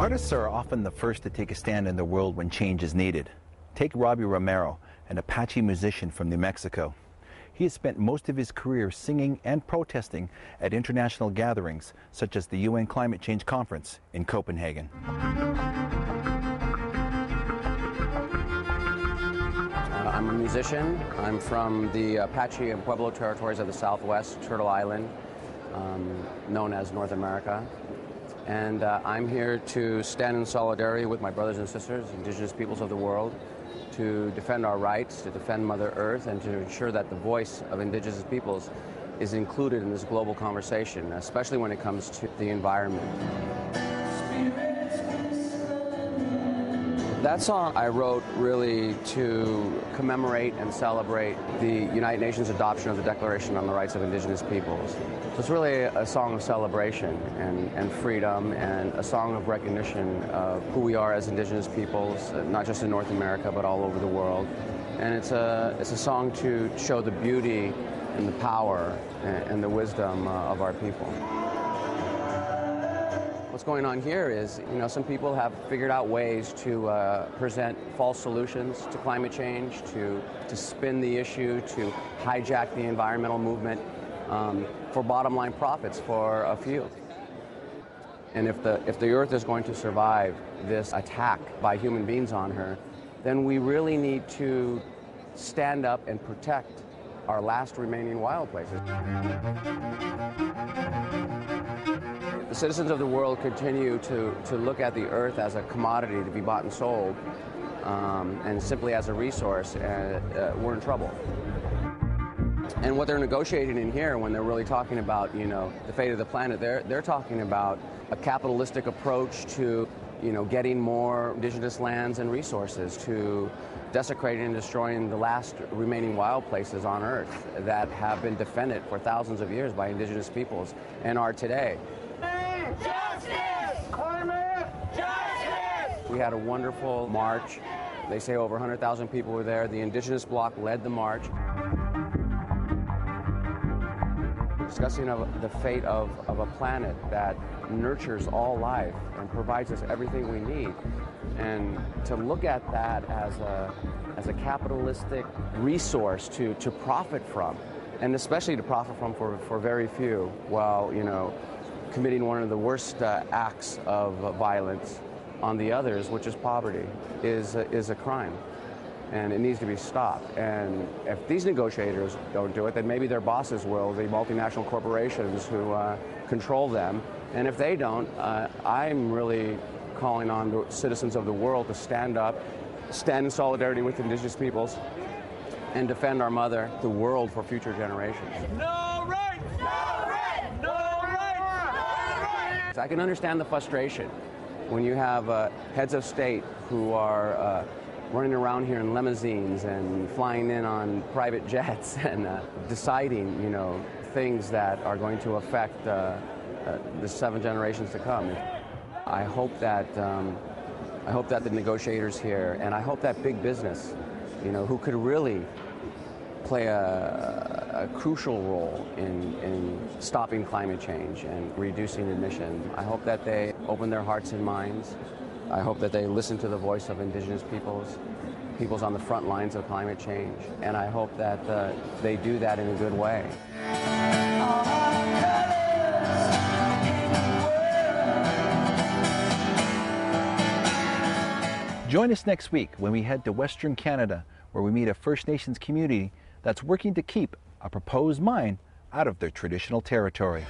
Artists are often the first to take a stand in the world when change is needed. Take Robby Romero, an Apache musician from New Mexico. He has spent most of his career singing and protesting at international gatherings, such as the UN Climate Change Conference in Copenhagen. I'm a musician. I'm from the Apache and Pueblo territories of the Southwest, Turtle Island, known as North America. And I'm here to stand in solidarity with my brothers and sisters, indigenous peoples of the world, to defend our rights, to defend Mother Earth, and to ensure that the voice of indigenous peoples is included in this global conversation, especially when it comes to the environment. That song I wrote really to commemorate and celebrate the United Nations adoption of the Declaration on the Rights of Indigenous Peoples. So it's really a song of celebration and freedom, and a song of recognition of who we are as indigenous peoples, not just in North America, but all over the world. And it's a song to show the beauty and the power and the wisdom of our people. What's going on here is, some people have figured out ways to present false solutions to climate change, to spin the issue, to hijack the environmental movement for bottom line profits for a few. And if the Earth is going to survive this attack by human beings on her, then we really need to stand up and protect our last remaining wild places. The citizens of the world continue to look at the Earth as a commodity to be bought and sold, and simply as a resource, and we're in trouble. And what they're negotiating in here, when they're really talking about, the fate of the planet, they're talking about a capitalistic approach to, getting more indigenous lands and resources, to desecrating and destroying the last remaining wild places on Earth that have been defended for thousands of years by indigenous peoples and are today. Justice! Climate justice! We had a wonderful march. They say over 100,000 people were there. The Indigenous Bloc led the march, discussing the fate of a planet that nurtures all life and provides us everything we need. And to look at that as a capitalistic resource to profit from, and especially to profit from for very few, while, committing one of the worst acts of violence on the others, which is poverty, is a crime. And it needs to be stopped. And if these negotiators don't do it, then maybe their bosses will, the multinational corporations who control them. And if they don't, I'm really calling on the citizens of the world to stand up, stand in solidarity with indigenous peoples, and defend our mother, the world, for future generations. No rights! No rights! No rights! No rights! I can understand the frustration when you have heads of state who are running around here in limousines and flying in on private jets and deciding, things that are going to affect the 7 generations to come. I hope that the negotiators here, and I hope that big business, who could really play a crucial role in stopping climate change and reducing emission. I hope that they open their hearts and minds. I hope that they listen to the voice of indigenous peoples on the front lines of climate change. And I hope that they do that in a good way. Join us next week when we head to Western Canada, where we meet a First Nations community that's working to keep a proposed mine out of their traditional territory.